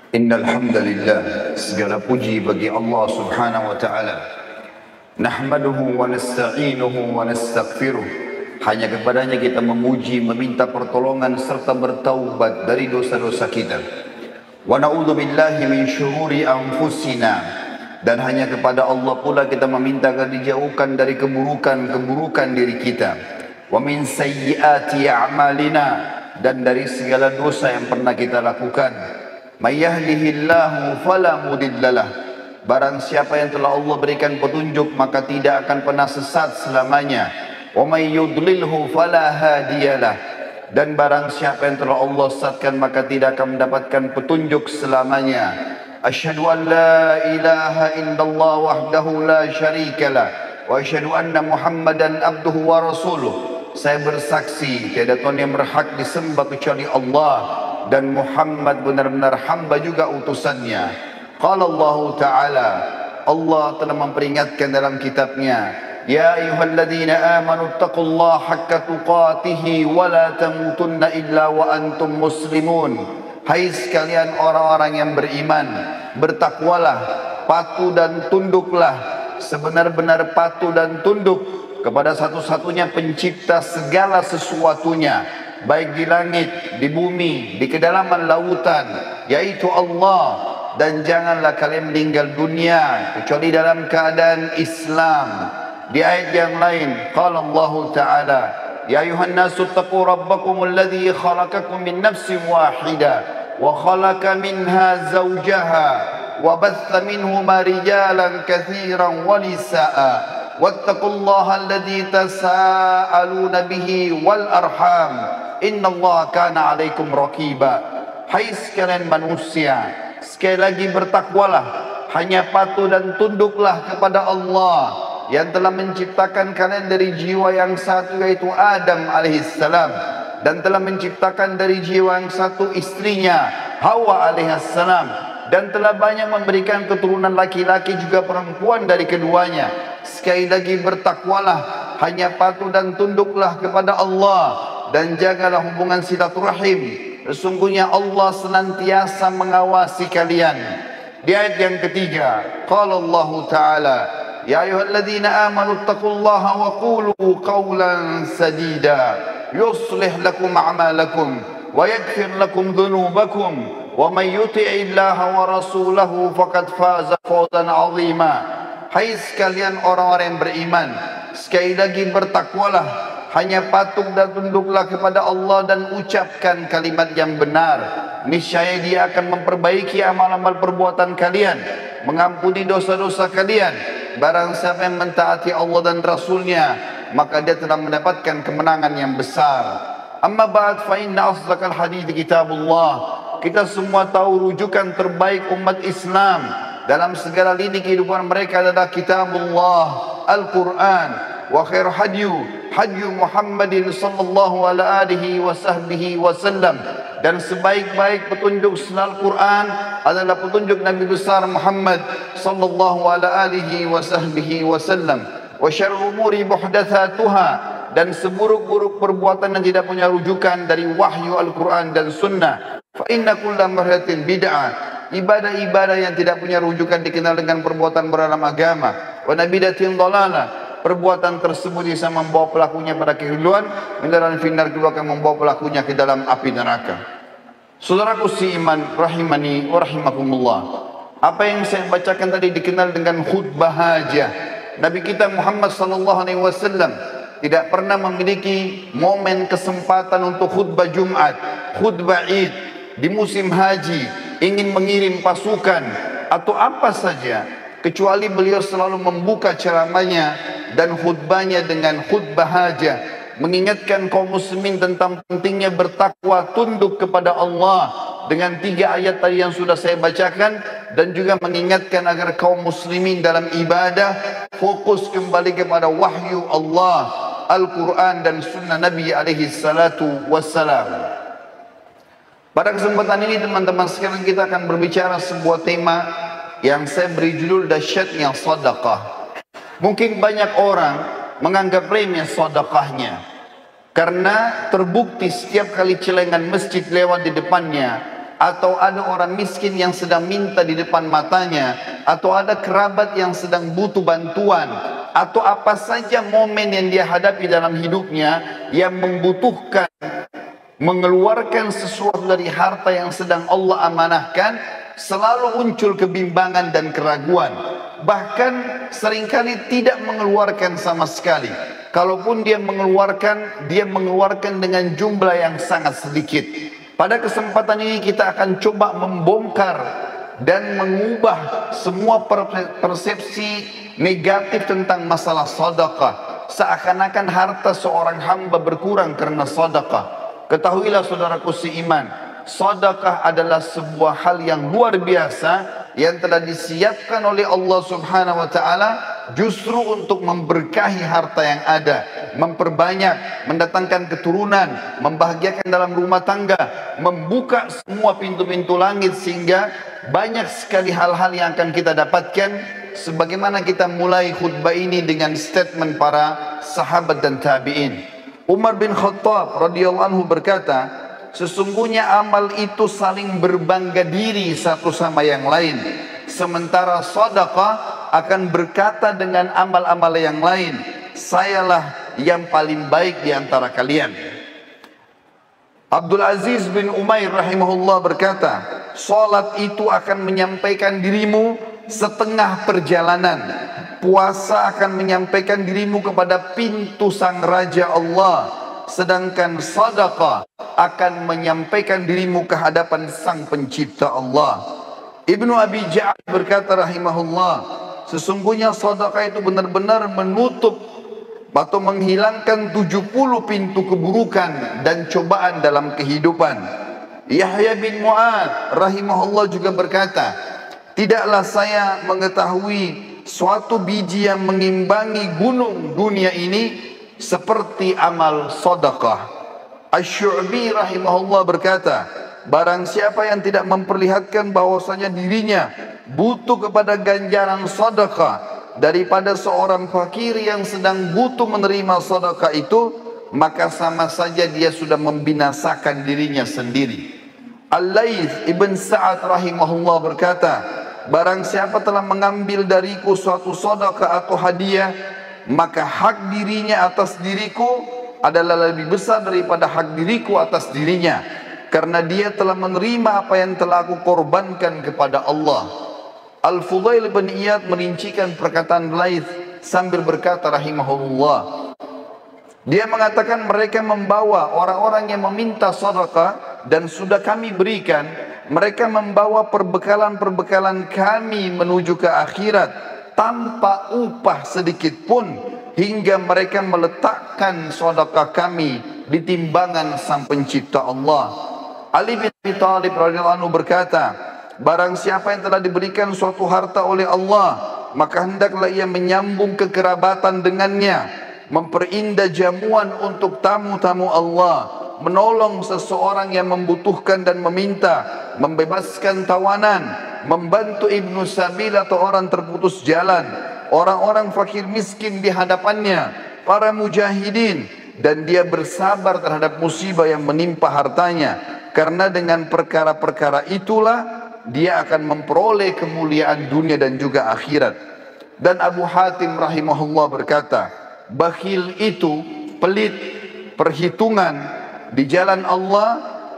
Innal hamdalillah, segala puji bagi Allah Subhanahu wa taala. Nahmaduhu wa nasta'inuhu wa nastaghfiruh. Hanya kepadanya kita memuji, meminta pertolongan serta bertaubat dari dosa-dosa kita. Wa na'udzu billahi min syururi anfusina, dan hanya kepada Allah pula kita meminta agar dijauhkan dari keburukan-keburukan diri kita. Wa min sayyiati a'malina, dan dari segala dosa yang pernah kita lakukan. May yahdihillahu fala mudhillalah, barang siapa yang telah Allah berikan petunjuk maka tidak akan pernah sesat selamanya. Wa may yudlilhu fala hadiyalah, dan barang siapa yang telah Allah sesatkan maka tidak akan mendapatkan petunjuk selamanya. Asyhadu an la ilaha illallah wahdahu la syarikalah wa asyhadu anna Muhammadan abduhu wa rasuluh. Saya bersaksi tiada Tuhan yang berhak disembah kecuali Allah, dan Muhammad benar-benar hamba juga utusannya. Qala Allah Ta'ala, Allah telah memperingatkan dalam kitabnya, ya ayyuhalladzina amanu taqullaha haqqa tuqatih wa la tamutunna illa wa antum muslimun. Hai sekalian orang-orang yang beriman, bertakwalah, patuh dan tunduklah, sebenar-benar patuh dan tunduk kepada satu-satunya pencipta segala sesuatunya, baik di langit, di bumi, di kedalaman lautan, yaitu Allah. Dan janganlah kalian meninggal dunia kecuali dalam keadaan Islam. Di ayat yang lain, qala Allah Ta'ala, ya ayuhan nasu taqu rabbakum alladhi khalaqakum min nafsin wahidah wa khalaqa minha zawjaha wa batha minhuma rijalan kathiran wa nisaa wattaqullaha alladhi tasaaluna bihi wal arham innallaha kana alaikum raqiba. Hai sekalian manusia, sekali lagi bertakwalah, hanya patuh dan tunduklah kepada Allah yang telah menciptakan kalian dari jiwa yang satu, yaitu Adam alaihissalam, dan telah menciptakan dari jiwa yang satu istrinya Hawa alaihissalam, dan telah banyak memberikan keturunan laki-laki juga perempuan dari keduanya. Sekali lagi bertakwalah, hanya patuh dan tunduklah kepada Allah, dan jagalah hubungan silaturahim. Sesungguhnya Allah senantiasa mengawasi kalian. Di ayat yang ketiga, qala Allah Ta'ala, ya ayyuhalladzina amanu taqullaha wa qulu qawlan sadida yuslih lakum a'malakum wa yaghfir lakum dhunubakum wa may yuti'illaha wa rasulahu faqad faza fawzan 'azima. Hai sekalian orang-orang yang beriman, sekali lagi bertakwalah, hanya patuh dan tunduklah kepada Allah dan ucapkan kalimat yang benar. Niscaya Dia akan memperbaiki amal-amal perbuatan kalian, mengampuni dosa-dosa kalian. Barang siapa yang mentaati Allah dan Rasulnya, maka dia telah mendapatkan kemenangan yang besar. Amma ba'd, fa inna asdaqal hadits kitabullah. Kita semua tahu rujukan terbaik umat Islam dalam segala lini kehidupan mereka adalah kitabullah, Al-Quran. Wa khair hadyu Muhammadin sallallahu alaihi wasallam, dan sebaik-baik petunjuk selain Al-Quran adalah petunjuk Nabi besar Muhammad sallallahu alaihi wasallam. Wa syarrul umuri muhdatsatuha, dan seburuk-buruk perbuatan yang tidak punya rujukan dari wahyu Al-Quran dan sunnah. Fa inna kulla muhdatsin bid'ah, ibadah-ibadah yang tidak punya rujukan dikenal dengan perbuatan beralam agama. Wa nabidatin dhalalah, perbuatan tersebut bisa membawa pelakunya pada kehuluan, dan finnar kedua akan membawa pelakunya ke dalam api neraka. Saudaraku seiman rahimani wa rahimakumullah, apa yang saya bacakan tadi dikenal dengan khutbah hajah. Nabi kita Muhammad sallallahu alaihi wasallam tidak pernah memiliki momen kesempatan untuk khutbah Jumat, khutbah Id, di musim haji, ingin mengirim pasukan atau apa saja, kecuali beliau selalu membuka ceramahnya dan khutbahnya dengan khutbah hajah, mengingatkan kaum muslimin tentang pentingnya bertakwa, tunduk kepada Allah dengan 3 ayat tadi yang sudah saya bacakan, dan juga mengingatkan agar kaum muslimin dalam ibadah fokus kembali kepada wahyu Allah, Al-Quran dan sunnah Nabi alaihi salatu wassalam. Pada kesempatan ini teman-teman sekalian, kita akan berbicara sebuah tema yang saya beri judul dahsyatnya sedekah. Mungkin banyak orang menganggap remeh sedekahnya. Karena terbukti setiap kali celengan masjid lewat di depannya, atau ada orang miskin yang sedang minta di depan matanya, atau ada kerabat yang sedang butuh bantuan, atau apa saja momen yang dia hadapi dalam hidupnya yang membutuhkan mengeluarkan sesuatu dari harta yang sedang Allah amanahkan, selalu muncul kebimbangan dan keraguan. Bahkan seringkali tidak mengeluarkan sama sekali. Kalaupun dia mengeluarkan dengan jumlah yang sangat sedikit. Pada kesempatan ini kita akan coba membongkar dan mengubah semua persepsi negatif tentang masalah sedekah. Seakan-akan harta seorang hamba berkurang karena sedekah. Ketahuilah saudaraku seiman, sedekah adalah sebuah hal yang luar biasa yang telah disiapkan oleh Allah Subhanahu wa taala justru untuk memberkahi harta yang ada, memperbanyak, mendatangkan keturunan, membahagiakan dalam rumah tangga, membuka semua pintu-pintu langit sehingga banyak sekali hal-hal yang akan kita dapatkan sebagaimana kita mulai khutbah ini dengan statement para sahabat dan tabi'in. Umar bin Khattab radhiyallahu anhu berkata, sesungguhnya amal itu saling berbangga diri satu sama yang lain, sementara sedekah akan berkata dengan amal-amal yang lain, sayalah yang paling baik di antara kalian. Abdul Aziz bin Umair rahimahullah berkata, salat itu akan menyampaikan dirimu setengah perjalanan, puasa akan menyampaikan dirimu kepada pintu sang Raja Allah, sedangkan sedekah akan menyampaikan dirimu ke hadapan sang pencipta Allah. Ibnu Abi Ja'ad berkata rahimahullah, sesungguhnya sedekah itu benar-benar menutup atau menghilangkan 70 pintu keburukan dan cobaan dalam kehidupan. Yahya bin Mu'ad rahimahullah juga berkata, tidaklah saya mengetahui suatu biji yang mengimbangi gunung dunia ini seperti amal sedekah. Asy-Syu'bi rahimahullah berkata, barang siapa yang tidak memperlihatkan bahwasanya dirinya butuh kepada ganjaran sedekah daripada seorang fakir yang sedang butuh menerima sedekah itu, maka sama saja dia sudah membinasakan dirinya sendiri. Al-Laits ibn Sa'ad rahimahullah berkata, barang siapa telah mengambil dariku suatu sedekah atau hadiah, maka hak dirinya atas diriku adalah lebih besar daripada hak diriku atas dirinya, karena dia telah menerima apa yang telah aku korbankan kepada Allah. Al-Fudail bin Iyad merincikan perkataan Laits sambil berkata rahimahullah, dia mengatakan mereka membawa orang-orang yang meminta sedekah dan sudah kami berikan, mereka membawa perbekalan-perbekalan kami menuju ke akhirat tanpa upah sedikit pun, hingga mereka meletakkan sedekah kami di timbangan sang pencipta Allah. Ali bin Abi Thalib radhiyallahu anhu berkata, barang siapa yang telah diberikan suatu harta oleh Allah, maka hendaklah ia menyambung kekerabatan dengannya, memperindah jamuan untuk tamu-tamu Allah, menolong seseorang yang membutuhkan dan meminta, membebaskan tawanan, membantu ibnu sabil atau orang terputus jalan, orang-orang fakir miskin di hadapannya, para mujahidin, dan dia bersabar terhadap musibah yang menimpa hartanya, karena dengan perkara-perkara itulah dia akan memperoleh kemuliaan dunia dan juga akhirat. Dan Abu Hatim rahimahullah berkata, bakhil itu, pelit, perhitungan di jalan Allah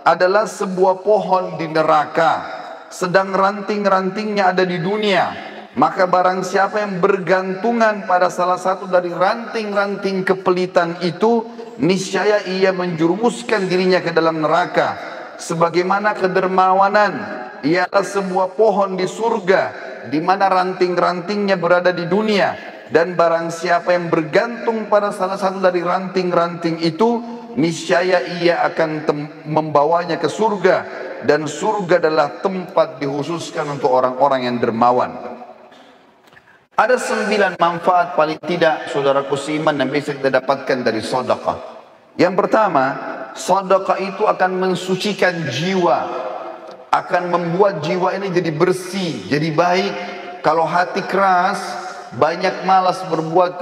adalah sebuah pohon di neraka, sedang ranting-rantingnya ada di dunia. Maka barang siapa yang bergantungan pada salah satu dari ranting-ranting kepelitan itu, niscaya ia menjerumuskan dirinya ke dalam neraka. Sebagaimana kedermawanan ialah sebuah pohon di surga, di mana ranting-rantingnya berada di dunia. Dan barang siapa yang bergantung pada salah satu dari ranting-ranting itu, niscaya ia akan membawanya ke surga, dan surga adalah tempat dikhususkan untuk orang-orang yang dermawan. Ada 9 manfaat paling tidak saudaraku seiman yang bisa kita dapatkan dari sedekah. Yang pertama, sedekah itu akan mensucikan jiwa, akan membuat jiwa ini jadi bersih, jadi baik. Kalau hati keras, banyak malas berbuat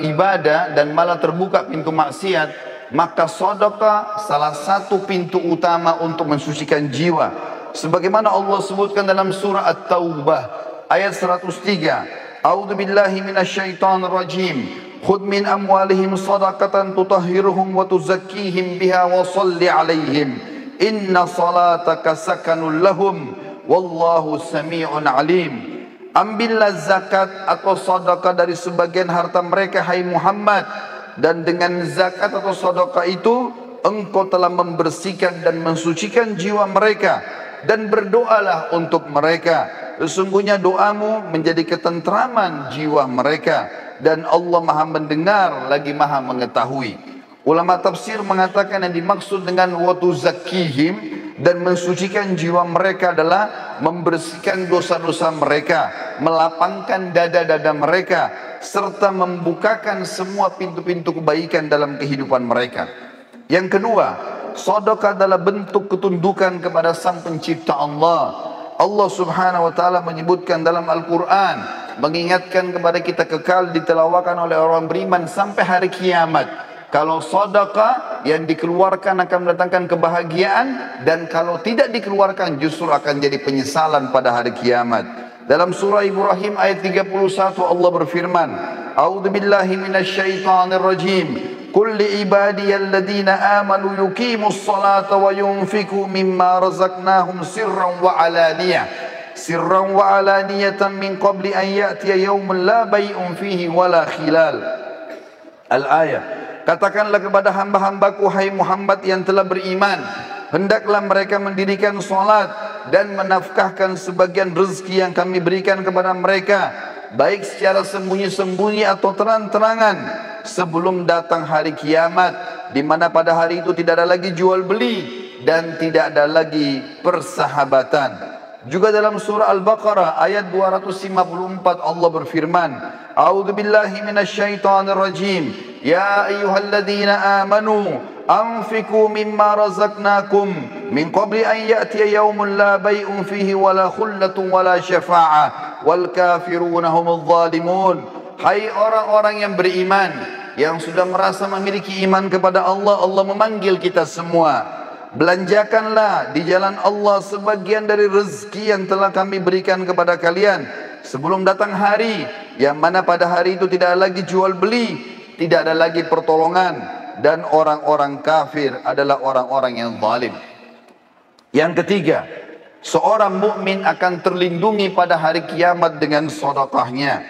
ibadah dan malah terbuka pintu maksiat, Maka sedekah salah satu pintu utama untuk mensucikan jiwa. Sebagaimana Allah sebutkan dalam surah At-Taubah ayat 103. A'udzu billahi minasyaitonir rajim. Khudh min amwalihim shadaqatan tutahhiruhum wa tuzakkihim biha wa shalli 'alaihim. Inna salataka sakanul lahum wallahu sami'un 'alim. Ambillah zakat atau sedekah dari sebagian harta mereka, hai Muhammad, dan dengan zakat atau sedekah itu engkau telah membersihkan dan mensucikan jiwa mereka, dan berdoalah untuk mereka. Sesungguhnya doamu menjadi ketentraman jiwa mereka, dan Allah Maha mendengar lagi Maha mengetahui. Ulama tafsir mengatakan yang dimaksud dengan wa tuzakkihim dan mensucikan jiwa mereka adalah membersihkan dosa-dosa mereka, melapangkan dada-dada mereka, serta membukakan semua pintu-pintu kebaikan dalam kehidupan mereka. Yang kedua, sedekah adalah bentuk ketundukan kepada Sang Pencipta Allah. Allah Subhanahu wa taala menyebutkan dalam Al-Qur'an, mengingatkan kepada kita kekal ditelawakan oleh orang beriman sampai hari kiamat. Kalau sedekah yang dikeluarkan akan mendatangkan kebahagiaan, dan kalau tidak dikeluarkan justru akan jadi penyesalan pada hari kiamat. Dalam surah Ibrahim ayat 31 Allah berfirman, A'udzu billahi minasyaitonir rajim. Qul li ibadiyalladzina amanu yuqimus salata wa yunfiqu mimma razaqnahum sirran wa alaniyatan min qabli an ya'tiya yawmun la bay'un fihi wala khilal. Al-ayah. Katakanlah kepada hamba-hambaku, hai Muhammad yang telah beriman, hendaklah mereka mendirikan salat dan menafkahkan sebagian rezeki yang kami berikan kepada mereka, baik secara sembunyi-sembunyi atau terang-terangan, sebelum datang hari kiamat, di mana pada hari itu tidak ada lagi jual beli dan tidak ada lagi persahabatan. Juga dalam surah Al-Baqarah ayat 254 Allah berfirman, A'udzu billahi minasyaitonir rajim. Ya ayyuhalladzina amanu anfiqu mimma razaqnakum min qabli an ya'tiya yawmun la bay'un fihi wala khullatun wala syafa'ah wal kafiruna humudz zalimun. Hai orang-orang yang beriman, yang sudah merasa memiliki iman kepada Allah, Allah memanggil kita semua. Belanjakanlah di jalan Allah sebagian dari rezeki yang telah kami berikan kepada kalian sebelum datang hari yang mana pada hari itu tidak ada lagi jual beli, tidak ada lagi pertolongan, dan orang-orang kafir adalah orang-orang yang zalim. Yang ketiga, seorang mukmin akan terlindungi pada hari kiamat dengan sedekahnya.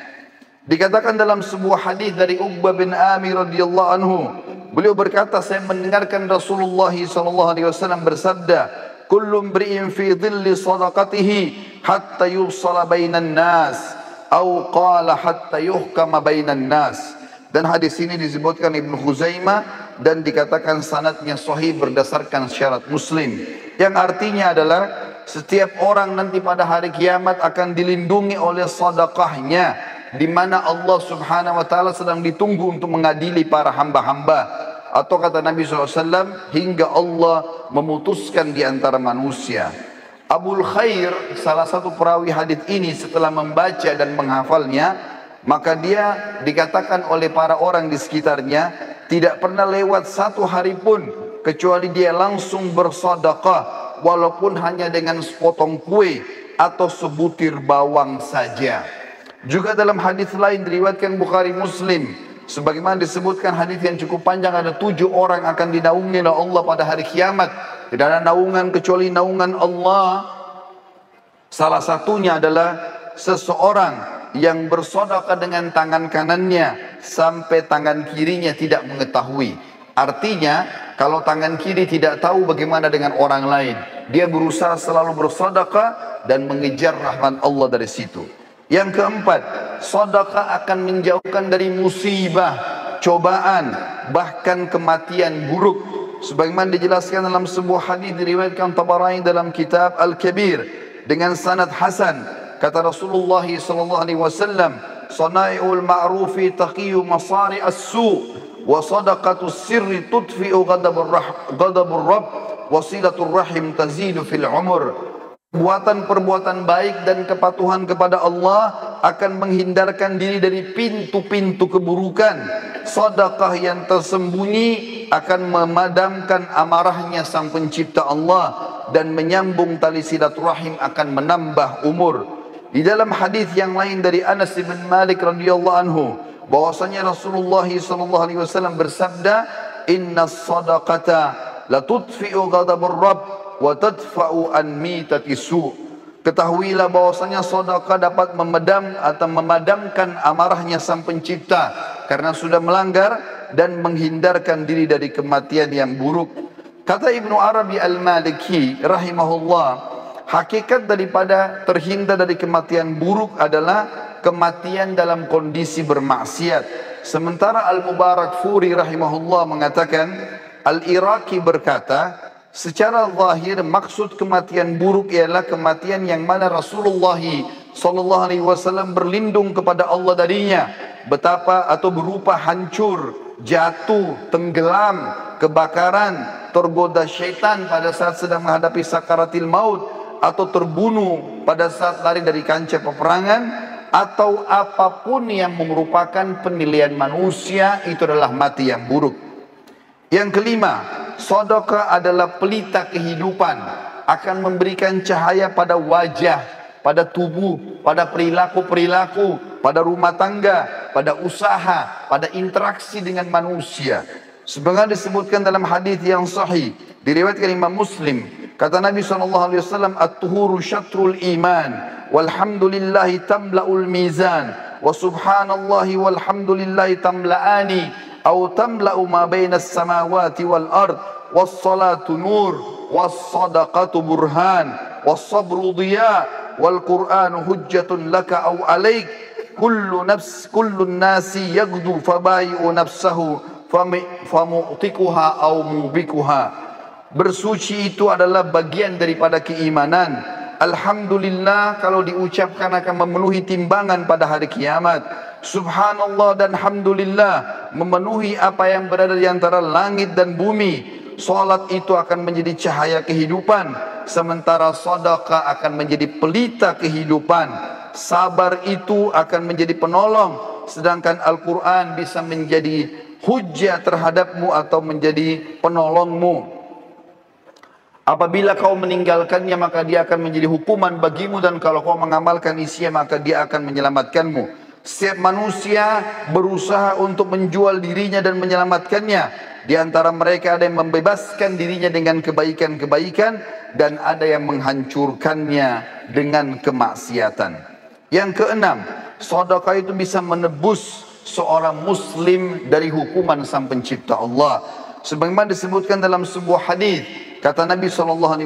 Dikatakan dalam sebuah hadis dari Uqbah bin Amir radhiyallahu anhu, beliau berkata, saya mendengarkan Rasulullah SAW bersabda, kullu imri'in fi dhilli sadaqatihi hatta yusala bainan nas, atau qala hatta yuhkama bainan nas. Dan hadis ini disebutkan Ibnu Khuzaimah dan dikatakan sanadnya sahih berdasarkan syarat Muslim, yang artinya adalah setiap orang nanti pada hari kiamat akan dilindungi oleh sedekahnya, di mana Allah Subhanahu wa taala sedang ditunggu untuk mengadili para hamba-hamba, atau kata Nabi SAW, hingga Allah memutuskan di antara manusia. Abul Khair, salah satu perawi hadis ini, setelah membaca dan menghafalnya, maka dia dikatakan oleh para orang di sekitarnya, tidak pernah lewat satu hari pun kecuali dia langsung bersedekah, walaupun hanya dengan sepotong kue atau sebutir bawang saja. Juga dalam hadis lain diriwayatkan Bukhari Muslim, sebagaimana disebutkan hadis yang cukup panjang, ada 7 orang akan dinaungi oleh Allah pada hari kiamat. Tidak ada naungan kecuali naungan Allah. Salah satunya adalah seseorang yang bersedekah dengan tangan kanannya sampai tangan kirinya tidak mengetahui. Artinya, kalau tangan kiri tidak tahu bagaimana dengan orang lain, dia berusaha selalu bersedekah dan mengejar rahmat Allah dari situ. Yang keempat, sedekah akan menjauhkan dari musibah, cobaan, bahkan kematian buruk. Sebagaimana dijelaskan dalam sebuah hadis diriwayatkan Tabarani dalam kitab Al-Kabir dengan sanad hasan, kata Rasulullah sallallahu alaihi wasallam, "Sana'iul ma'rufi taqiyu masari as-su' wa sadaqatus sirri tudfi'u ghadabur rabb wa silatur rahim tazidu fil umur." Perbuatan-perbuatan baik dan kepatuhan kepada Allah akan menghindarkan diri dari pintu-pintu keburukan. Sedekah yang tersembunyi akan memadamkan amarahnya Sang Pencipta Allah dan menyambung tali silaturahim, akan menambah umur. Di dalam hadis yang lain dari Anas bin Malik radhiyallahu anhu, bahwasanya Rasulullah sallallahu alaihi wasallam bersabda, "Inna sadaqata la tudfi'u ghadabur rabb wa tadfa'u an mitati su'." Ketahuilah bahwasanya sedekah dapat memadamkan amarahnya Sang Pencipta karena sudah melanggar dan menghindarkan diri dari kematian yang buruk. Kata Ibnu Arabi Al-Maliki rahimahullah, hakikat daripada terhindar dari kematian buruk adalah kematian dalam kondisi bermaksiat. Sementara Al-Mubarakfuri rahimahullah mengatakan, Al-Iraqi berkata, secara zahir maksud kematian buruk ialah kematian yang mana Rasulullah sallallahu alaihi wasallam berlindung kepada Allah darinya, betapa atau berupa hancur, jatuh, tenggelam, kebakaran, tergoda syaitan pada saat sedang menghadapi sakaratil maut, atau terbunuh pada saat lari dari kancah peperangan, atau apapun yang merupakan penilaian manusia, itu adalah mati yang buruk. Yang kelima, sedekah adalah pelita kehidupan, akan memberikan cahaya pada wajah, pada tubuh, pada perilaku-perilaku, pada rumah tangga, pada usaha, pada interaksi dengan manusia. Sebagaimana disebutkan dalam hadis yang sahih diriwayatkan Imam Muslim, kata Nabi SAW, "At-tuhuru syatrul iman, walhamdulillahi tamla'ul mizan, wa subhanallahi walhamdulillahi tamla'ani, atau tamla'u ma bainas samawati wal ard, was-salatu nur, was-sadaqatu burhan, was-sabru dhiya, wal qur'anu hujjatun laka aw alaik, kullu nasi yaghdu fabai'u nafsahu famu'tikuha aw mubikuha." Bersuci itu adalah bagian daripada keimanan. Alhamdulillah kalau diucapkan akan memenuhi timbangan pada hari kiamat. Subhanallah dan Alhamdulillah memenuhi apa yang berada di antara langit dan bumi. Salat itu akan menjadi cahaya kehidupan, sementara sedekah akan menjadi pelita kehidupan. Sabar itu akan menjadi penolong, sedangkan Al-Quran bisa menjadi hujjah terhadapmu atau menjadi penolongmu. Apabila kau meninggalkannya maka dia akan menjadi hukuman bagimu, dan kalau kau mengamalkan isinya maka dia akan menyelamatkanmu. Setiap manusia berusaha untuk menjual dirinya dan menyelamatkannya. Di antara mereka ada yang membebaskan dirinya dengan kebaikan-kebaikan, dan ada yang menghancurkannya dengan kemaksiatan. Yang keenam, sedekah itu bisa menebus seorang muslim dari hukuman Sang Pencipta Allah. Sebagaimana disebutkan dalam sebuah hadis, kata Nabi SAW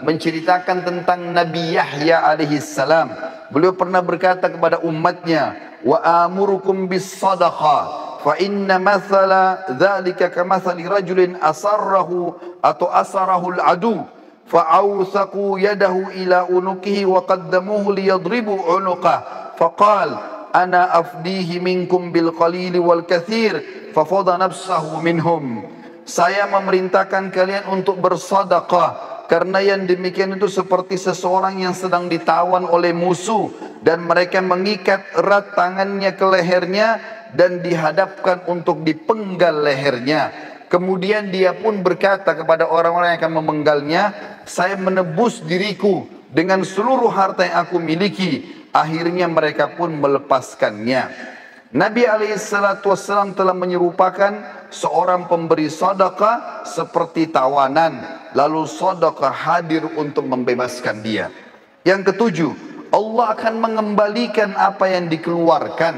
menceritakan tentang Nabi Yahya alaihi salam. Beliau pernah berkata kepada umatnya, "Wa amurukum bis sadaqah, fa inna mathala dzalika kamathali rajulin asarrahu atau asarahu al-adu, fa awsaqu yadahu ila unukihi wa qaddamuhu liyadribu unuqah, fa qala ana afdihi minkum bil qalili wal kathir, fa fadha nafsahu minhum." Saya memerintahkan kalian untuk bersedekah, karena yang demikian itu seperti seseorang yang sedang ditawan oleh musuh dan mereka mengikat erat tangannya ke lehernya dan dihadapkan untuk dipenggal lehernya. Kemudian dia pun berkata kepada orang-orang yang akan memenggalnya, "Saya menebus diriku dengan seluruh harta yang aku miliki." Akhirnya mereka pun melepaskannya. Nabi SAW telah menyerupakan seorang pemberi sedekah seperti tawanan, lalu sedekah hadir untuk membebaskan dia. Yang ketujuh, Allah akan mengembalikan apa yang dikeluarkan.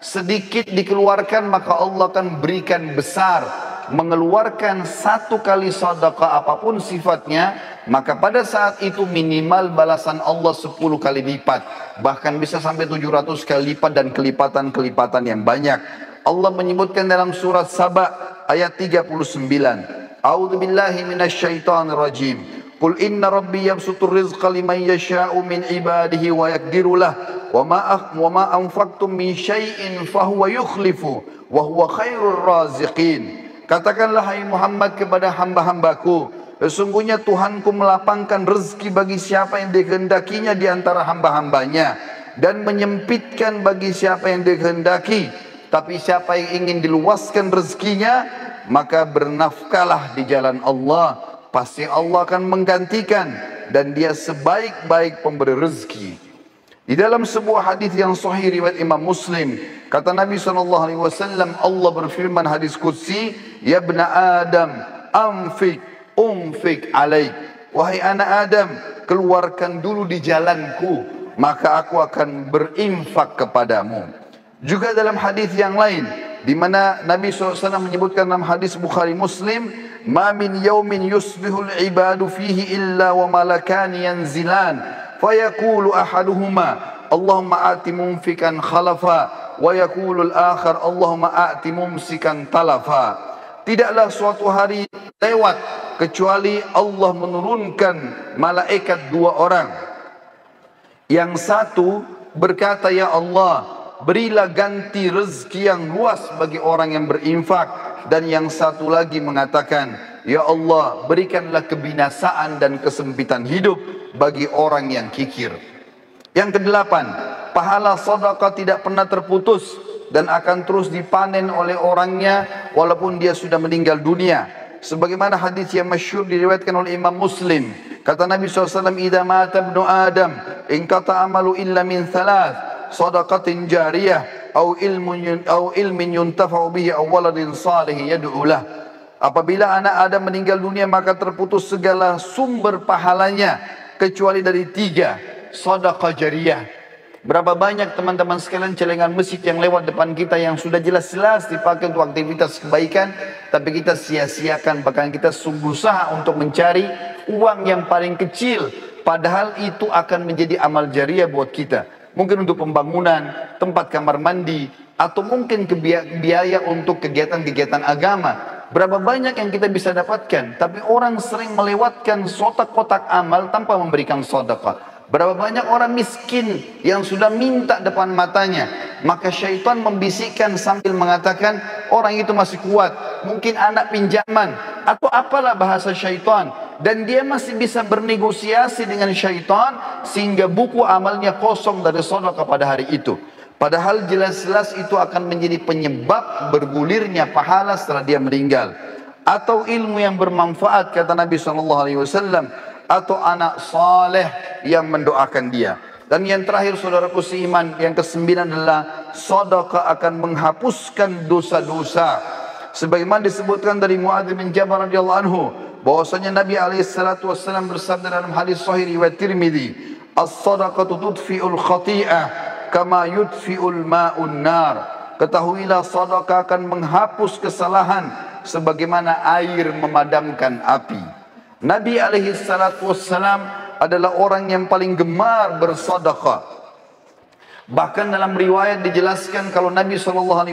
Sedikit dikeluarkan maka Allah akan berikan besar. Mengeluarkan satu kali sedekah apapun sifatnya, maka pada saat itu minimal balasan Allah 10 kali lipat, bahkan bisa sampai 700 kali lipat dan kelipatan-kelipatan yang banyak. Allah menyebutkan dalam surat Saba ayat 39, A'udzu billahi minasyaitonir rajim. Qul inna rabbi yabsutur rizqa liman yasha'u min ibadihi wa yaqdiru lah wa ma anfaqtum min syai'in fahuwa yukhlifu wa huwa khairur raziqin. Katakanlah hai Muhammad kepada hamba-hambaku, sesungguhnya Tuhanku melapangkan rezeki bagi siapa yang dikehendakinya di antara hamba-hambanya, dan menyempitkan bagi siapa yang dikehendaki. Tapi siapa yang ingin diluaskan rezekinya, maka bernafkahlah di jalan Allah. Pasti Allah akan menggantikan, dan dia sebaik-baik pemberi rezeki. Di dalam sebuah hadis yang sahih riwayat Imam Muslim, kata Nabi SAW, Allah berfirman hadis qudsi, ya ibna Adam, anfik, umfik alaik. Wahai anak Adam, keluarkan dulu di jalanku, maka aku akan berinfak kepadamu. Juga dalam hadis yang lain, di mana Nabi SAW menyebutkan dalam hadis Bukhari Muslim, ma min yaumin yusbihul ibadu fihi illa wa malakani yanzilan, fayaqulu ahaduhuma Allahumma ati mumfikan khalafa, wa yaqulu al-akhar Allahumma ati mumsikan talafa. Tidaklah suatu hari lewat kecuali Allah menurunkan malaikat dua orang. Yang satu berkata, ya Allah, berilah ganti rezeki yang luas bagi orang yang berinfak. Dan yang satu lagi mengatakan, ya Allah, berikanlah kebinasaan dan kesempitan hidup bagi orang yang kikir. Yang kedelapan, pahala sedekah tidak pernah terputus dan akan terus dipanen oleh orangnya walaupun dia sudah meninggal dunia. Sebagaimana hadis yang masyhur diriwayatkan oleh Imam Muslim, kata Nabi SAW, idza mata ibnu Adam inqata amalu illa min thalath, sadaqatin jariyah au ilmin yuntafa'u bihi aw waladin salih yad'u lah. Apabila anak Adam meninggal dunia, maka terputus segala sumber pahalanya kecuali dari tiga, sedekah jariyah. Berapa banyak teman-teman sekalian celengan masjid yang lewat depan kita yang sudah jelas-jelas dipakai untuk aktivitas kebaikan, tapi kita sia-siakan, bahkan kita berusaha untuk mencari uang yang paling kecil, padahal itu akan menjadi amal jariah buat kita. Mungkin untuk pembangunan, tempat kamar mandi, atau mungkin biaya untuk kegiatan-kegiatan agama. Berapa banyak yang kita bisa dapatkan, tapi orang sering melewatkan kotak-kotak amal tanpa memberikan sedekah. Berapa banyak orang miskin yang sudah minta depan matanya, maka syaitan membisikkan sambil mengatakan orang itu masih kuat, mungkin anak pinjaman atau apalah bahasa syaitan, dan dia masih bisa bernegosiasi dengan syaitan sehingga buku amalnya kosong dari sedekah pada hari itu. Padahal jelas-jelas itu akan menjadi penyebab bergulirnya pahala setelah dia meninggal. Atau ilmu yang bermanfaat, kata Nabi SAW, atau anak saleh yang mendoakan dia. Dan yang terakhir, saudaraku seiman, yang kesembilan adalah sedekah akan menghapuskan dosa-dosa. Sebagaimana disebutkan dari Muadz bin Jabal radhiyallahu anhu, bahwasanya Nabi SAW bersabda dalam hadis sahih riwayat Tirmidzi, as-sadaqatu tudfi'ul khati'ah kama yudfi'ul ma'un nar. Ketahuilah sedekah akan menghapus kesalahan sebagaimana air memadamkan api. Nabi SAW adalah orang yang paling gemar bersedekah. Bahkan dalam riwayat dijelaskan kalau Nabi SAW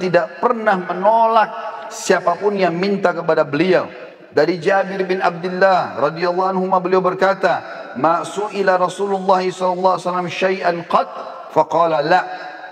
tidak pernah menolak siapapun yang minta kepada beliau. Dari Jabir bin Abdullah radhiyallahu anhu, beliau berkata, "Ma su'ila Rasulullah SAW syai'an qad faqala la."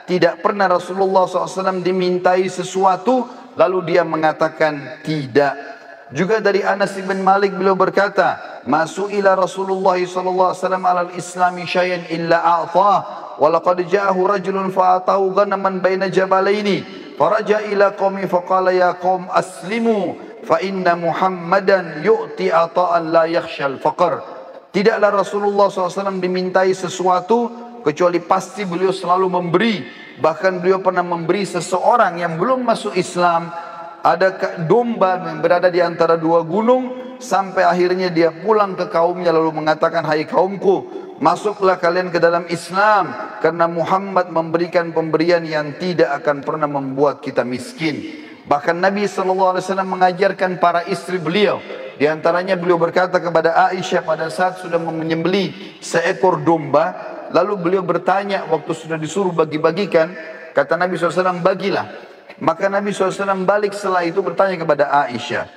Tidak pernah Rasulullah SAW dimintai sesuatu lalu dia mengatakan tidak. Juga dari Anas bin Malik beliau berkata, "Masu'ila Rasulullah sallallahu alaihi wasallam 'alal islami syai'an illa a'tah, wa laqad ja'ahu rajulun fa'atahu ghanaman baina jabalaini, faraja ila qaumi faqala ya qaum aslimu fa inna Muhammadan yu'ti ata'an la yakhshal faqr." Tidaklah Rasulullah SAW dimintai sesuatu kecuali pasti beliau selalu memberi. Bahkan beliau pernah memberi seseorang yang belum masuk Islam ada domba yang berada di antara dua gunung, sampai akhirnya dia pulang ke kaumnya lalu mengatakan, "Hai kaumku, masuklah kalian ke dalam Islam karena Muhammad memberikan pemberian yang tidak akan pernah membuat kita miskin." Bahkan Nabi SAW mengajarkan para istri beliau. Di antaranya beliau berkata kepada Aisyah pada saat sudah menyembelih seekor domba, lalu beliau bertanya waktu sudah disuruh bagi-bagikan, kata Nabi SAW, "Bagilah." Maka Nabi SAW balik setelah itu bertanya kepada Aisyah,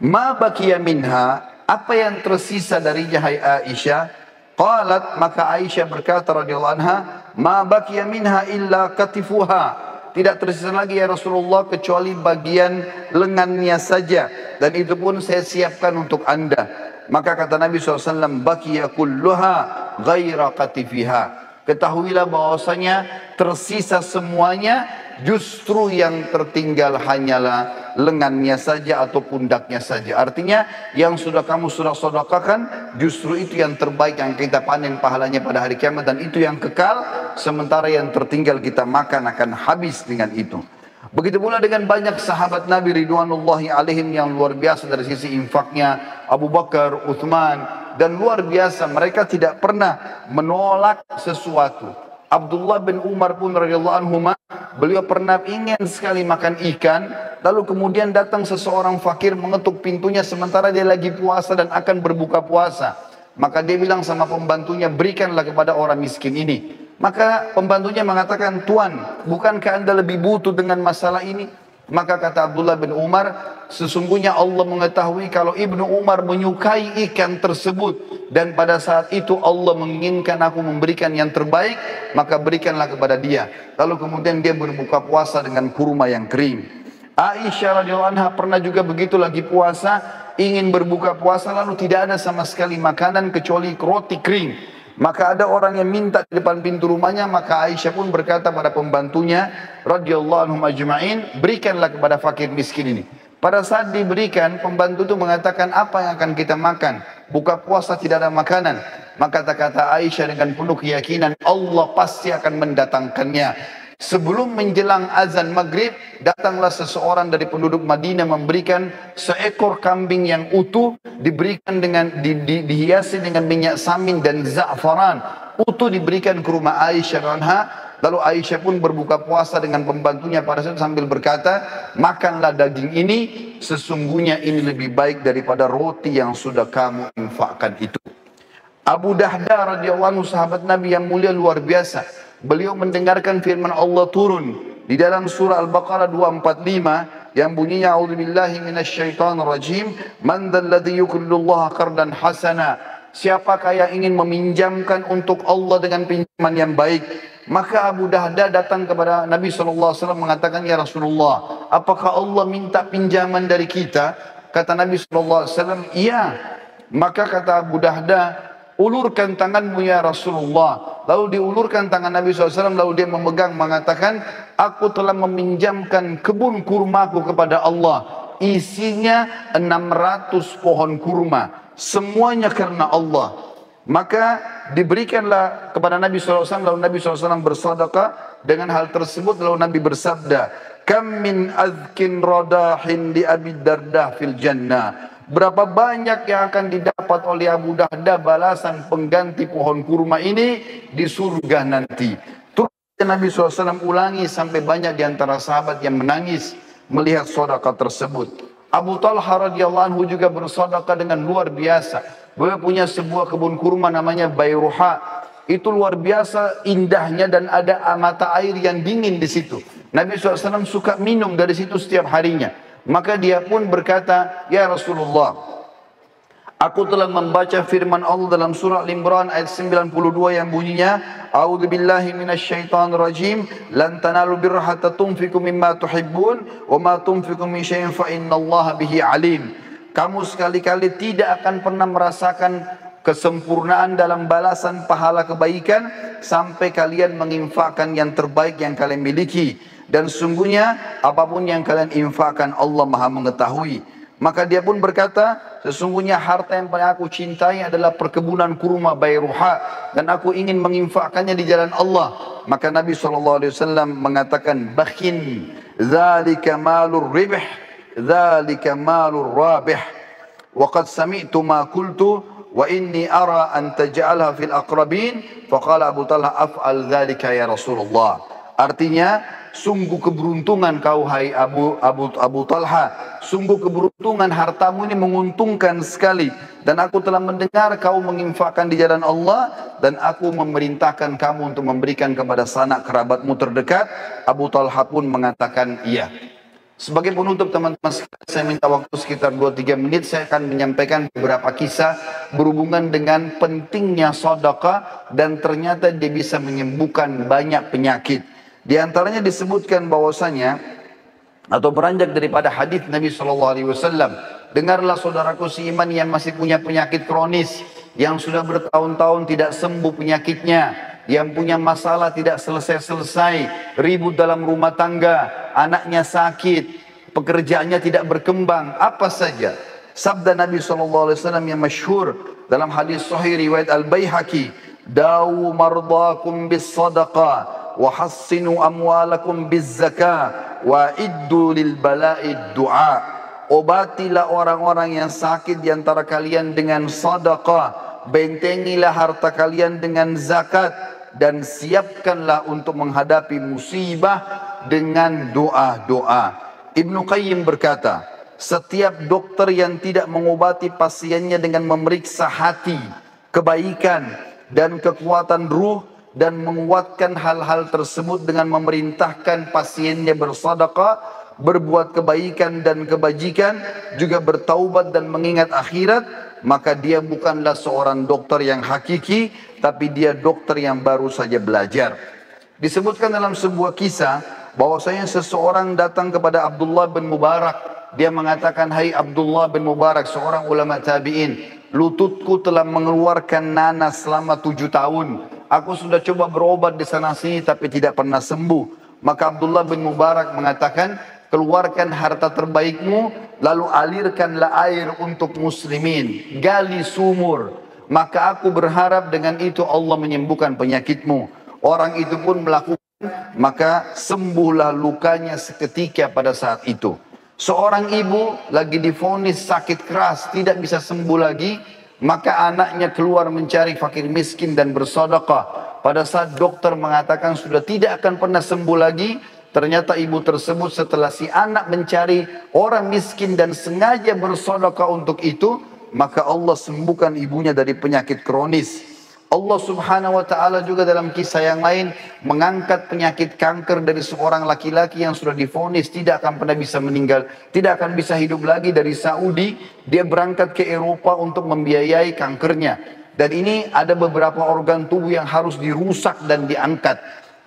"Ma baqiya minha?" Apa yang tersisa darinya, hai Aisyah? Qalat, maka Aisyah berkata radhiyallahu anha, "Ma baqiya minha illa katifuha." Tidak tersisa lagi ya Rasulullah kecuali bagian lengannya saja, dan itu pun saya siapkan untuk anda. Maka kata Nabi SAW, "Baqiya kulluha ghaira qatifiha. Ketahuilah bahwasanya tersisa semuanya, justru yang tertinggal hanyalah lengannya saja atau pundaknya saja. Artinya yang sudah kamu sudah sedekahkan, justru itu yang terbaik yang kita panen pahalanya pada hari kiamat, dan itu yang kekal, sementara yang tertinggal kita makan akan habis dengan itu. Begitu pula dengan banyak sahabat Nabi ridwanullahi alaihim yang luar biasa dari sisi infaknya, Abu Bakar, Uthman, dan luar biasa mereka tidak pernah menolak sesuatu. Abdullah bin Umar pun radhiyallahu anhu, beliau pernah ingin sekali makan ikan, lalu kemudian datang seseorang fakir mengetuk pintunya sementara dia lagi puasa dan akan berbuka puasa. Maka dia bilang sama pembantunya, berikanlah kepada orang miskin ini. Maka pembantunya mengatakan, Tuan, bukankah anda lebih butuh dengan masalah ini? Maka kata Abdullah bin Umar, sesungguhnya Allah mengetahui kalau Ibnu Umar menyukai ikan tersebut, dan pada saat itu Allah menginginkan aku memberikan yang terbaik, maka berikanlah kepada dia. Lalu kemudian dia berbuka puasa dengan kurma yang kering. Aisyah radhiyallahu anha pernah juga begitu, lagi puasa, ingin berbuka puasa, lalu tidak ada sama sekali makanan kecuali roti kering. Maka ada orang yang minta di depan pintu rumahnya, maka Aisyah pun berkata pada pembantunya radhiyallahu anhum ajma'in, berikanlah kepada fakir miskin ini. Pada saat diberikan, pembantu itu mengatakan, apa yang akan kita makan? Buka puasa tidak ada makanan. Maka kata Aisyah dengan penuh keyakinan, Allah pasti akan mendatangkannya. Sebelum menjelang azan maghrib, datanglah seseorang dari penduduk Madinah memberikan seekor kambing yang utuh, diberikan dengan dihiasi dengan minyak samin dan za'faran, utuh diberikan ke rumah Aisyah anha. Lalu Aisyah pun berbuka puasa dengan pembantunya pada saat sambil berkata, makanlah daging ini, sesungguhnya ini lebih baik daripada roti yang sudah kamu infakkan itu. Abu Dahda radhiyallahu anhu, sahabat Nabi yang mulia luar biasa. Beliau mendengarkan firman Allah turun di dalam surah Al-Baqarah 245 yang bunyinya, a'udzubillahi minasyaitonir rajim, man dzalladzi yuqridullaha qardan hasana. Siapakah yang ingin meminjamkan untuk Allah dengan pinjaman yang baik? Maka Abu Dahda datang kepada Nabi SAW mengatakan, ya Rasulullah, apakah Allah minta pinjaman dari kita? Kata Nabi SAW, iya. Maka kata Abu Dahda, ulurkan tanganmu ya Rasulullah. Lalu diulurkan tangan Nabi SAW, lalu dia memegang mengatakan, aku telah meminjamkan kebun kurmaku kepada Allah. Isinya 600 pohon kurma. Semuanya karena Allah. Maka diberikanlah kepada Nabi SAW, lalu Nabi SAW bersedekah dengan hal tersebut. Lalu Nabi bersabda, kam min azkin radahin di Abi Darda fil jannah. Berapa banyak yang akan didapat oleh Abu Dahda balasan pengganti pohon kurma ini di surga nanti. Terus Nabi SAW ulangi sampai banyak di antara sahabat yang menangis melihat sedekah tersebut. Abu Talha radhiyallahu anhu juga bersedekah dengan luar biasa. Beliau punya sebuah kebun kurma namanya Bayruha. Itu luar biasa indahnya dan ada mata air yang dingin di situ. Nabi SAW suka minum dari situ setiap harinya. Maka dia pun berkata, ya Rasulullah, aku telah membaca firman Allah dalam surah Al-Imran ayat 92 yang bunyinya, a'udzubillahi minasyaitonir rajim, lan tanalu birra hatta tunfiqu mimma tuhibbun wa ma tunfiqu min syai'in fa innallaha bihi alim. Kamu sekali-kali tidak akan pernah merasakan kesempurnaan dalam balasan pahala kebaikan sampai kalian menginfakkan yang terbaik yang kalian miliki. Dan sesungguhnya apapun yang kalian infakkan Allah Maha mengetahui. Maka dia pun berkata, sesungguhnya harta yang paling aku cintai adalah perkebunan kurma Bayruha, dan aku ingin menginfakkannya di jalan Allah. Maka Nabi SAW mengatakan, bakhin, dzalika malur ribh, dzalika malur rabih. Wa qad sami'tu ma qultu wa inni ara an taj'alha fil aqrabin. Faqala Abu Talha, af'al dzalika ya Rasulullah. Artinya, sungguh keberuntungan kau hai Abu Talha. Sungguh keberuntungan, hartamu ini menguntungkan sekali. Dan aku telah mendengar kau menginfakkan di jalan Allah. Dan aku memerintahkan kamu untuk memberikan kepada sanak kerabatmu terdekat. Abu Talha pun mengatakan iya. Sebagai penutup teman-teman, saya minta waktu sekitar 2-3 menit. Saya akan menyampaikan beberapa kisah berhubungan dengan pentingnya sedekah. Dan ternyata dia bisa menyembuhkan banyak penyakit. Di antaranya disebutkan bahwasanya atau beranjak daripada hadis Nabi SAW, dengarlah saudaraku seiman yang masih punya penyakit kronis, yang sudah bertahun-tahun tidak sembuh penyakitnya, yang punya masalah tidak selesai-selesai, ribut dalam rumah tangga, anaknya sakit, pekerjaannya tidak berkembang, apa saja. Sabda Nabi SAW yang masyhur dalam hadis sahih riwayat Al-Baihaqi, "Dawu mardakum bis sadaqah, wa hassinu amwalakum biz zakah, wa iddu lil bala'i du'a." Obatilah orang-orang yang sakit di antara kalian dengan sedekah, bentengilah harta kalian dengan zakat, dan siapkanlah untuk menghadapi musibah dengan doa-doa. Ibnu Qayyim berkata, setiap dokter yang tidak mengobati pasiennya dengan memeriksa hati, kebaikan dan kekuatan ruh, dan menguatkan hal-hal tersebut dengan memerintahkan pasiennya bersedekah, berbuat kebaikan dan kebajikan, juga bertaubat dan mengingat akhirat, maka dia bukanlah seorang dokter yang hakiki, tapi dia dokter yang baru saja belajar. Disebutkan dalam sebuah kisah bahwasanya seseorang datang kepada Abdullah bin Mubarak. Dia mengatakan, "Hai Abdullah bin Mubarak, seorang ulama tabi'in, lututku telah mengeluarkan nanas selama 7 tahun. Aku sudah coba berobat di sana sini tapi tidak pernah sembuh." Maka Abdullah bin Mubarak mengatakan, "Keluarkan harta terbaikmu, lalu alirkanlah air untuk muslimin, gali sumur. Maka aku berharap dengan itu Allah menyembuhkan penyakitmu." Orang itu pun melakukan, maka sembuhlah lukanya seketika pada saat itu. Seorang ibu lagi divonis sakit keras, tidak bisa sembuh lagi, maka anaknya keluar mencari fakir miskin dan bersedekah. Pada saat dokter mengatakan sudah tidak akan pernah sembuh lagi, ternyata ibu tersebut setelah si anak mencari orang miskin dan sengaja bersedekah untuk itu, maka Allah sembuhkan ibunya dari penyakit kronis. Allah subhanahu wa ta'ala juga dalam kisah yang lain mengangkat penyakit kanker dari seorang laki-laki yang sudah divonis tidak akan pernah bisa meninggal, tidak akan bisa hidup lagi. Dari Saudi dia berangkat ke Eropa untuk membiayai kankernya, dan ini ada beberapa organ tubuh yang harus dirusak dan diangkat.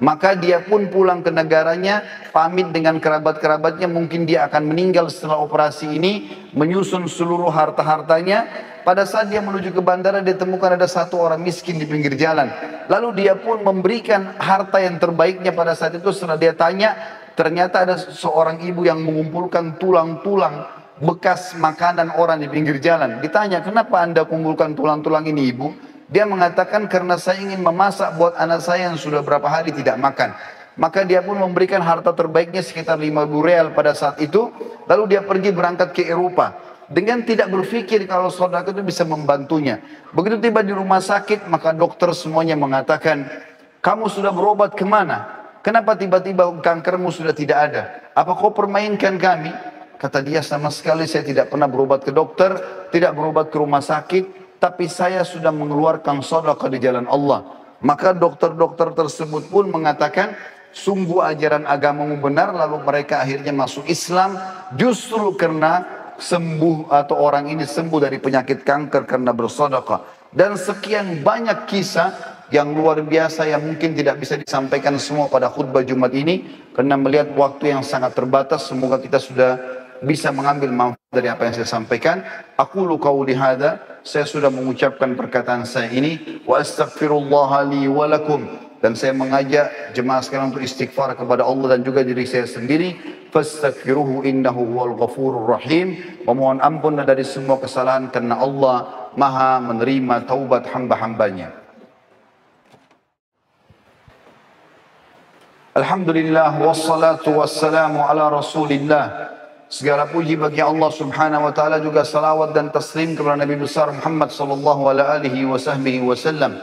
Maka dia pun pulang ke negaranya, pamit dengan kerabat-kerabatnya, mungkin dia akan meninggal setelah operasi ini, menyusun seluruh harta-hartanya. Pada saat dia menuju ke bandara, dia temukan ada satu orang miskin di pinggir jalan. Lalu dia pun memberikan harta yang terbaiknya pada saat itu. Setelah dia tanya, ternyata ada seorang ibu yang mengumpulkan tulang-tulang bekas makanan orang di pinggir jalan. Ditanya, "Kenapa Anda kumpulkan tulang-tulang ini, ibu?" Dia mengatakan, "Karena saya ingin memasak buat anak saya yang sudah berapa hari tidak makan." Maka dia pun memberikan harta terbaiknya sekitar 5.000 real pada saat itu. Lalu dia pergi berangkat ke Eropa dengan tidak berpikir kalau sedekah itu bisa membantunya. Begitu tiba di rumah sakit, maka dokter semuanya mengatakan, "Kamu sudah berobat kemana? Kenapa tiba-tiba kankermu sudah tidak ada? Apa kau permainkan kami?" Kata dia, "Sama sekali saya tidak pernah berobat ke dokter, tidak berobat ke rumah sakit, tapi saya sudah mengeluarkan sedekah di jalan Allah." Maka dokter-dokter tersebut pun mengatakan, "Sungguh ajaran agamamu benar." Lalu mereka akhirnya masuk Islam justru karena sembuh, atau orang ini sembuh dari penyakit kanker karena bersedekah. Dan sekian banyak kisah yang luar biasa yang mungkin tidak bisa disampaikan semua pada khutbah Jumat ini karena melihat waktu yang sangat terbatas. Semoga kita sudah bisa mengambil manfaat dari apa yang saya sampaikan. Aqulu qauli hadza, saya sudah mengucapkan perkataan saya ini, wa astaghfirullah li wa lakum, dan saya mengajak jemaah sekalian untuk istighfar kepada Allah dan juga diri saya sendiri. Fastaghfiruhu innahu huwal ghafurur rahim. Memohon ampun dari semua kesalahan karena Allah Maha menerima taubat hamba-hambanya. Alhamdulillah wassalatu wassalamu ala Rasulillah. Segala puji bagi Allah subhanahu wa ta'ala, juga salawat dan taslim kepada Nabi besar Muhammad sallallahu alaihi wasallam.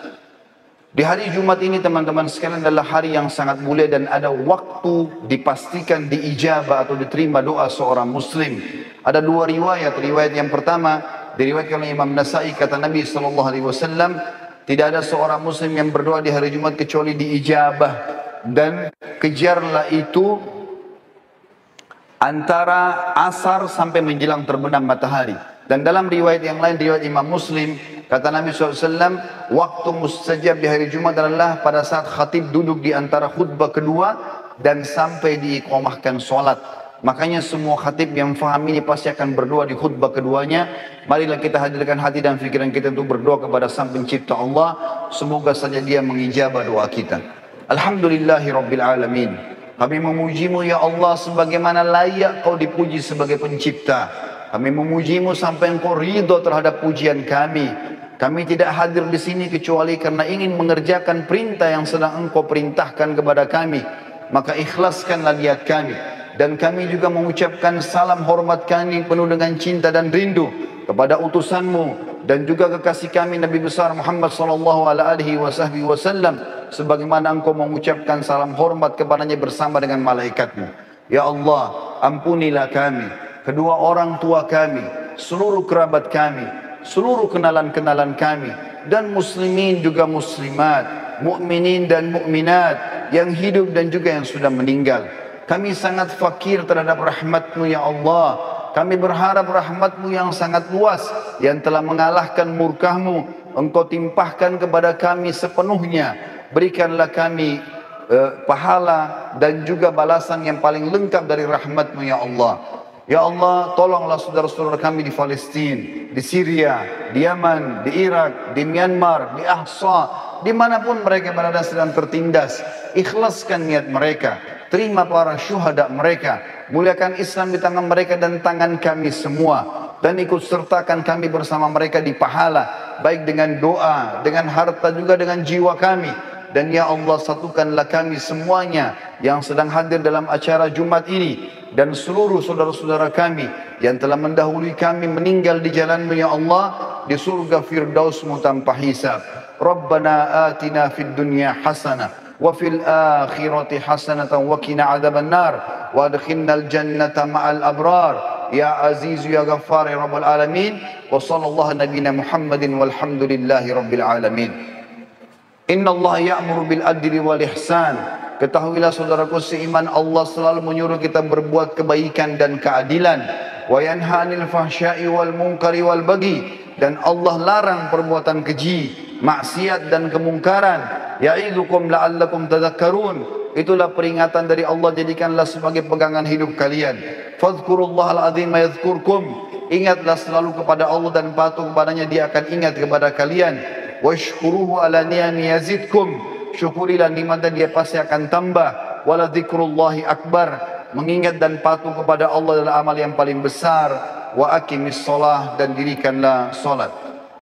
Di hari Jumat ini teman-teman sekalian adalah hari yang sangat mulia dan ada waktu dipastikan diijabah atau diterima doa seorang muslim. Ada dua riwayat. Riwayat yang pertama diriwayatkan oleh Imam Nasai, kata Nabi sallallahu alaihi wasallam, tidak ada seorang muslim yang berdoa di hari Jumat kecuali diijabah, dan kejarlah itu antara asar sampai menjelang terbenam matahari. Dan dalam riwayat yang lain, riwayat Imam Muslim, kata Nabi SAW, waktu mustajab di hari Jumat adalah pada saat khatib duduk di antara khutbah kedua dan sampai diiqamahkan sholat. Makanya semua khatib yang faham ini pasti akan berdoa di khutbah keduanya. Marilah kita hadirkan hati dan fikiran kita untuk berdoa kepada Sang Pencipta Allah. Semoga saja Dia mengijabah doa kita. Alhamdulillahi Rabbil Alamin. Kami memujimu ya Allah sebagaimana layak Kau dipuji sebagai pencipta. Kami memujimu sampai Engkau ridho terhadap pujian kami. Kami tidak hadir di sini kecuali karena ingin mengerjakan perintah yang sedang Engkau perintahkan kepada kami. Maka ikhlaskanlah niat kami. Dan kami juga mengucapkan salam hormat kami penuh dengan cinta dan rindu kepada utusanmu dan juga kekasih kami Nabi besar Muhammad sallallahu alaihi wasallam, sebagaimana Engkau mengucapkan salam hormat kepadanya bersama dengan malaikatmu. Ya Allah, ampunilah kami, kedua orang tua kami, seluruh kerabat kami, seluruh kenalan-kenalan kami, dan muslimin juga muslimat, mukminin dan mukminat yang hidup dan juga yang sudah meninggal. Kami sangat fakir terhadap rahmat-Mu ya Allah. Kami berharap rahmat-Mu yang sangat luas, yang telah mengalahkan murkah-Mu, Engkau timpahkan kepada kami sepenuhnya. Berikanlah kami pahala dan juga balasan yang paling lengkap dari rahmat-Mu ya Allah. Ya Allah, tolonglah saudara-saudara kami di Palestina, di Syria, di Yaman, di Irak, di Myanmar, di Ahsa, dimanapun mereka berada sedang tertindas. Ikhlaskan niat mereka, terima para syuhada mereka, muliakan Islam di tangan mereka dan tangan kami semua, dan ikut sertakan kami bersama mereka di pahala, baik dengan doa, dengan harta, juga dengan jiwa kami. Dan ya Allah, satukanlah kami semuanya yang sedang hadir dalam acara Jumat ini, dan seluruh saudara-saudara kami yang telah mendahului kami meninggal di jalan-Mu ya Allah, di surga Firdaus-Mu tanpa hisab. Rabbana atina fid dunya hasanah wa fil akhirati hasanatan wa qina adzabannar wa adkhilnal jannata ma'al abrar ya aziz ya ghaffar ya rabbal alamin. Wa sallallahu nabiyana Muhammadin walhamdulillahi rabbil alamin. Inna Allah ya'muru bil adli wal ihsan. Ketahuilah saudaraku seiman, Allah selalu menyuruh kita berbuat kebaikan dan keadilan. Wa yanha 'anil fahsya'i wal munkari wal baghi. Dan Allah larang perbuatan keji, maksiat dan kemungkaran. Ya'idzukum la'allakum tadhakkarun. Itulah peringatan dari Allah, jadikanlah sebagai pegangan hidup kalian. Fadhkurullahal azim yadhkurkum. Ingatlah selalu kepada Allah dan patuh kepadanya, Dia akan ingat kepada kalian. Washkuruhu ala ni'ami yazidkum. Syukurilah nikmatnya, Dia pasti akan tambah. Wala dzikrullahi akbar. Mengingat dan patuh kepada Allah adalah amal yang paling besar. Wa aqimis shalah, dan dirikanlah salat.